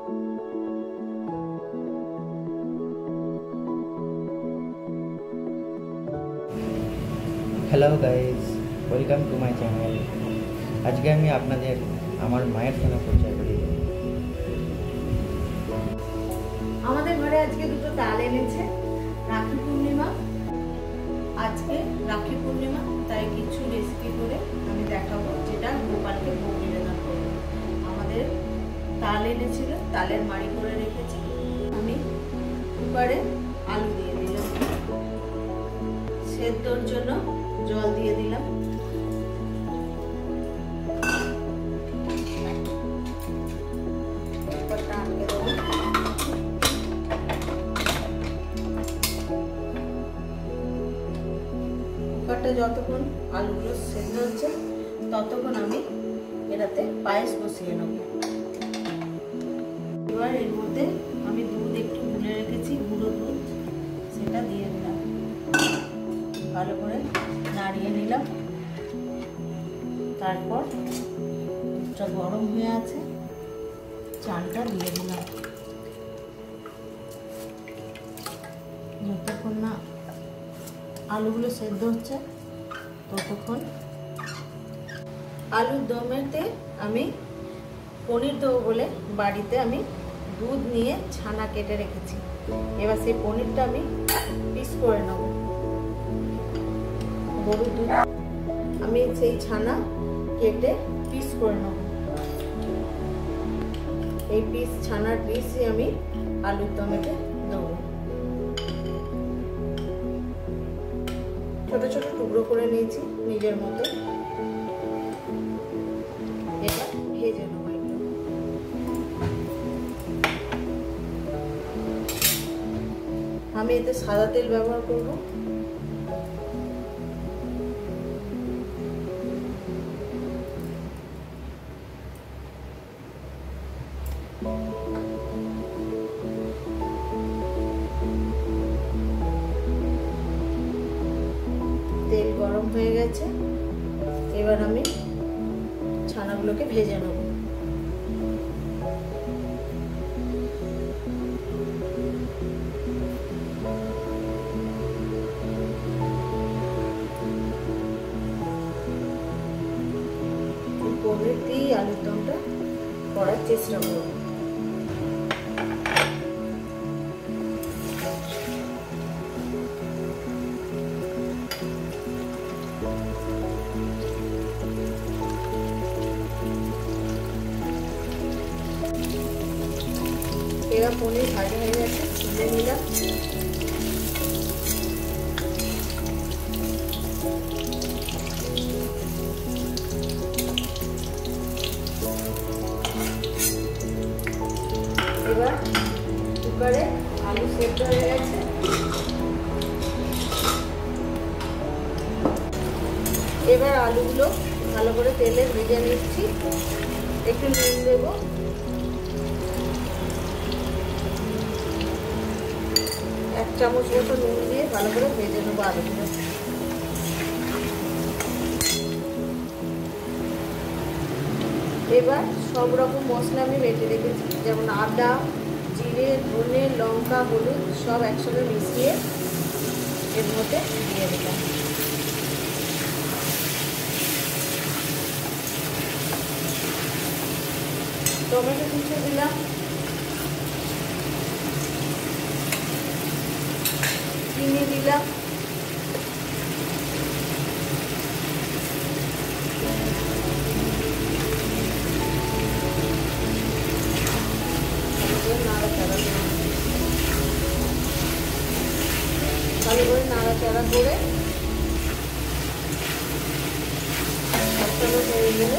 Hello guys, welcome to my channel. আজকে আমি আপনাদের আমার মায়ের সঙ্গে পরিচয় করিয়ে দেব। আমাদের ঘরে আজকে দুটো তাল এনেছে। রাখি পূর্ণিমা, আজকে রাখি পূর্ণিমা, তাই কিছু রেসিপি করে আমি দেখাবো যেটা গোপালকে ভোগ নিবেদন করবো। আমাদের তাল এনেছিল, তালের মাড়ি করে রেখেছি। আমি কুকারে আলু দিয়ে দিলাম, সেদ্ধর জন্য জল দিয়ে দিলাম। কুকারটা যতক্ষণ আলুগুলো সেদ্ধ হচ্ছে ততক্ষণ আমি এটাতে পায়েস বসিয়ে নেব। এবার এর মধ্যে আমি দুধ একটু গুলে রেখেছি, গুঁড়ো দুধ, সেটা দিয়ে দিলাম। ভালো করে নাড়িয়ে নিলাম। তারপর দুধটা গরম হয়ে আছে, চালটা দিয়ে দিলাম। যতক্ষণ না আলুগুলো সেদ্ধ হচ্ছে ততক্ষণ আলুর দমেতে আমি পনির দেবো বলে বাড়িতে আমি দুধ নিয়ে ছানা কেটে রেখেছি। এবার সেই পনিরটা আমি পিস করে নেব। গরুর দুধ আমি সেই ছানা কেটে পিস করে নেব। এই ছানার পিসই আমি আলুর দমেতে দেবো। ছোট ছোট টুকরো করে নিয়েছি নিজের মতো। এবার ভেজে নেব। আমি এতে সাদা তেল ব্যবহার করব। তেল গরম হয়ে গেছে, এবার আমি ছানাগুলোকে ভেজে নেব। পনির দিয়ে আলুর দমটা করার চেষ্টা করব। এবার পনির ভাজা হয়ে গেছে, তুলে নিলাম। এবার কুকারে আলু সেদ্ধ হয়ে গেছে, এবার আলুগুলো ভালো করে তেলে ভেজে নিচ্ছি। একটু নুন দেব, এক চামচ মতো নুন দিয়ে ভালো করে ভেজে নেবো আলুগুলো। এবার সব রকম মশলা আমি বেটে রেখেছি, যেমন আদা, জিরে, ধনে, লঙ্কা, হলুদ সব একসঙ্গে মিশিয়ে এর মধ্যে দিয়ে দিলাম। টমেটো কুচি দিলাম, চিনি দিলাম, ভালো করে নাড়াচাড়া করে মশলা হয়ে গেলে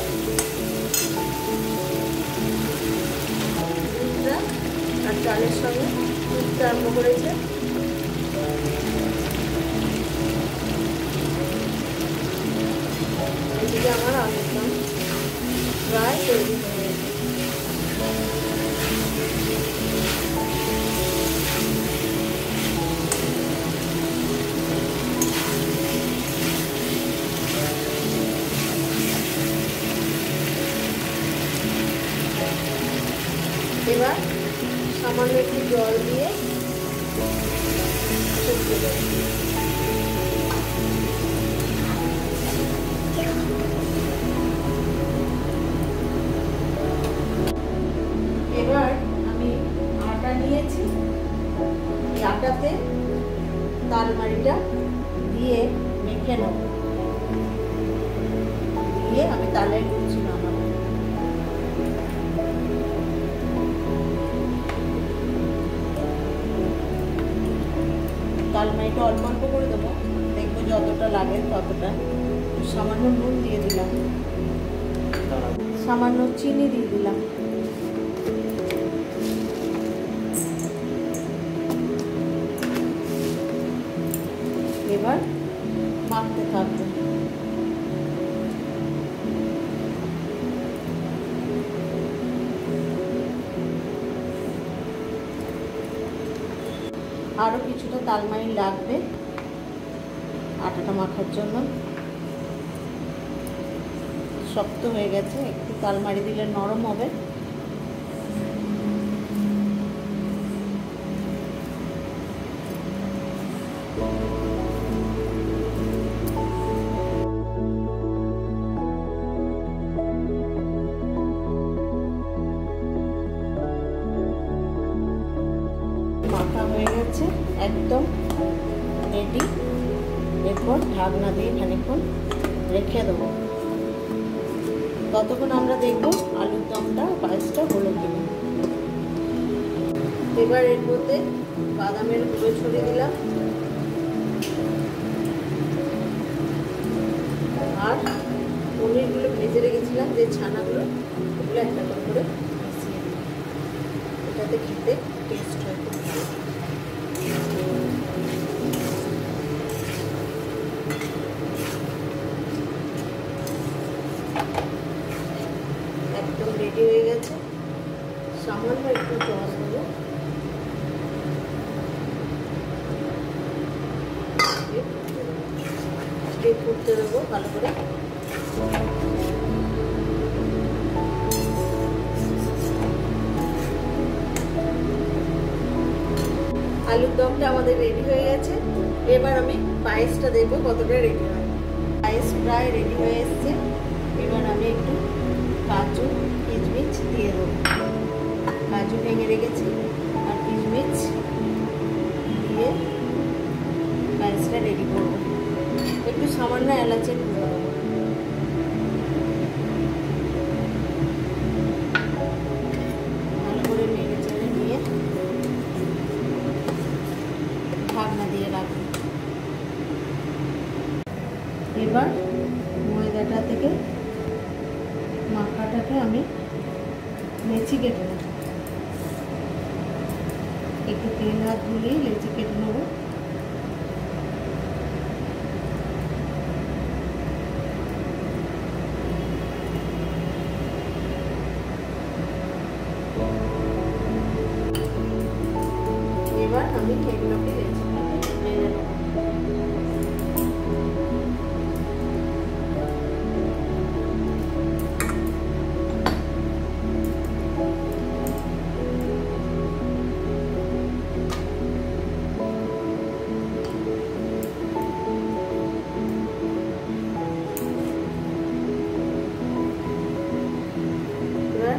দুধটা আর চালের সঙ্গে দুধটা আরম্ভ করেছে। এদিকে আমার আলুর দম প্রায় তৈরি হয়ে গেছে। এবার সামান্য একটু জল দিয়ে এবার আমি আটা নিয়েছি, এই আটাতে তালমারিটা দিয়ে মেখে নেব, দিয়ে আমি তালের লুচি বানাবো। তালমারিটা অল্প অল্প করে দেবো, দেখবো যতটা লাগে ততটা। সামান্য নুন দিয়ে দিলাম, সামান্য চিনি দিয়ে দিলাম, এবার মাখতে থাকবো। আরো কিছুটা তালমারি লাগবে আটাটা মাখার জন্য, শক্ত হয়ে গেছে, একটু তালমারি দিলে নরম হবে। মাখা হয়ে গেছে, একদম রেডি। এরপর ঢাকনা দিয়ে খানিকক্ষণ রেখে দেবো, ততক্ষণ আমরা দেখবো আলুর দমটা পায়েসটা হলো কিনা। এবার এর মধ্যে বাদামের গুঁড়ো ছড়িয়ে দিলাম, আর পনিরগুলো ভেজে রেখেছিলাম যে ছানাগুলো, ওগুলো একটা করে মিশিয়ে দিলাম, এটাতে খেতে টেস্ট হয়। একদম রেডি হয়ে গেছে, সামান্য একটু জল দেবো, ফুটতে দেবো ভালো করে। আলুর দমটা আমাদের রেডি হয়ে গেছে, এবার আমি পায়েসটা দেখবো কতটা রেডি হয়। পায়েস প্রায় রেডি হয়ে এসছে, এবার আমি একটু কাজু কিশমিশ দিয়ে দেবো, কাজু ভেঙে রেখেছি আর কিশমিশ দিয়ে পায়েসটা রেডি করবো। একটু সামান্য এলাচের গুঁড়ো দেবো, ভালো করে নেড়ে চেড়ে নিয়ে ঢাকনা দিয়ে রাখবো। এবার ময়দাটা থেকে মাখাটাকে আমি লেচি কেটে নেব, একটু তেল হাত বুলিয়ে লেচি কেটে নেবো। এবার আমি এগুলোকে লেচি মেরে নেব।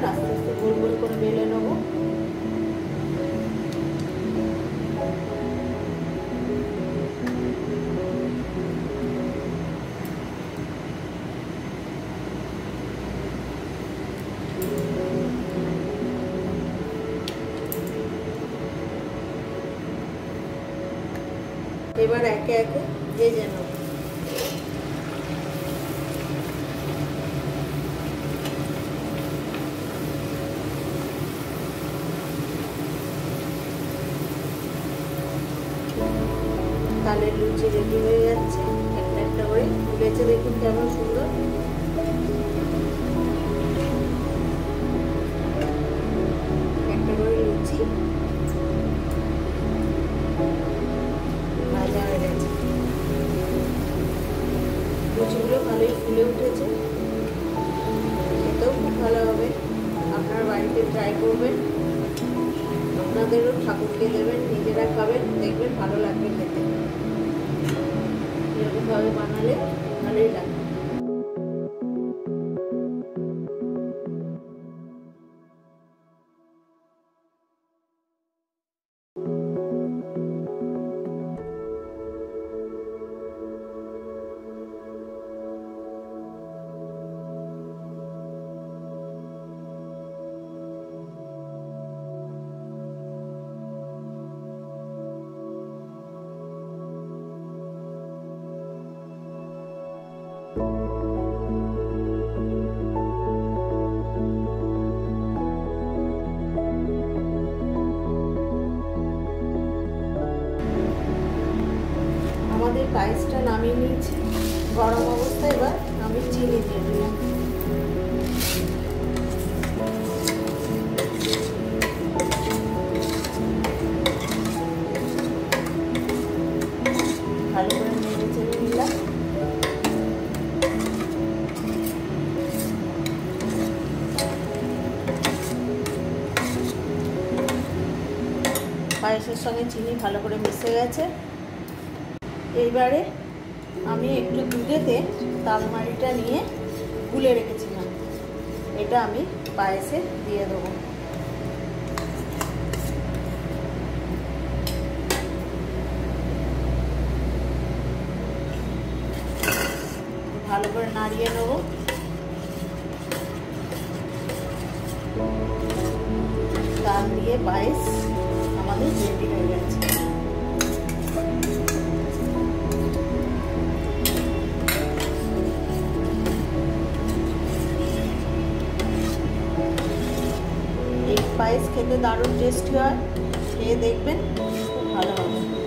আস্তে আস্তে গোল গোল করে বেলে নেবো। এবার একে একে ভেজে নেব। তালের লুচি রেডি হয়ে যাচ্ছে, একটা একটা করে ফুলেছে, দেখুন কেমন সুন্দর। একটা করে লুচি ভাজা হয়ে গেছে, লুচিগুলো ভালোই ফুলে উঠেছে, খেতেও খুব ভালো হবে। আপনার বাড়িতে ট্রাই করবেন। আপনাদেরও ঠাকুরকে দেবেন, নিজেরা খাবেন, দেখবেন ভালো লাগবে খেতে। এরকমভাবে বানালে ভালোই লাগবে। আমাদের পায়েসটা নামিয়ে নিয়েছি গরম অবস্থায়। এবার আমি চিনি দিয়ে দিলাম। ভালো করে নেড়ে চেড়ে নিলাম। পায়েসের সঙ্গে চিনি ভালো করে মিশে গেছে। এইবারে আমি একটু দুধেতে তালমারিটা নিয়ে গুলে রেখেছিলাম, এটা আমি পায়েসে দিয়ে দেবো। ভালো করে নাড়িয়ে নেব। তাল দিয়ে পায়েস আমাদের রেডি হয়ে গেছে। এই পায়েস খেতে দারুণ টেস্টি হয়, খেয়ে দেখবেন, খুব ভালো হবে।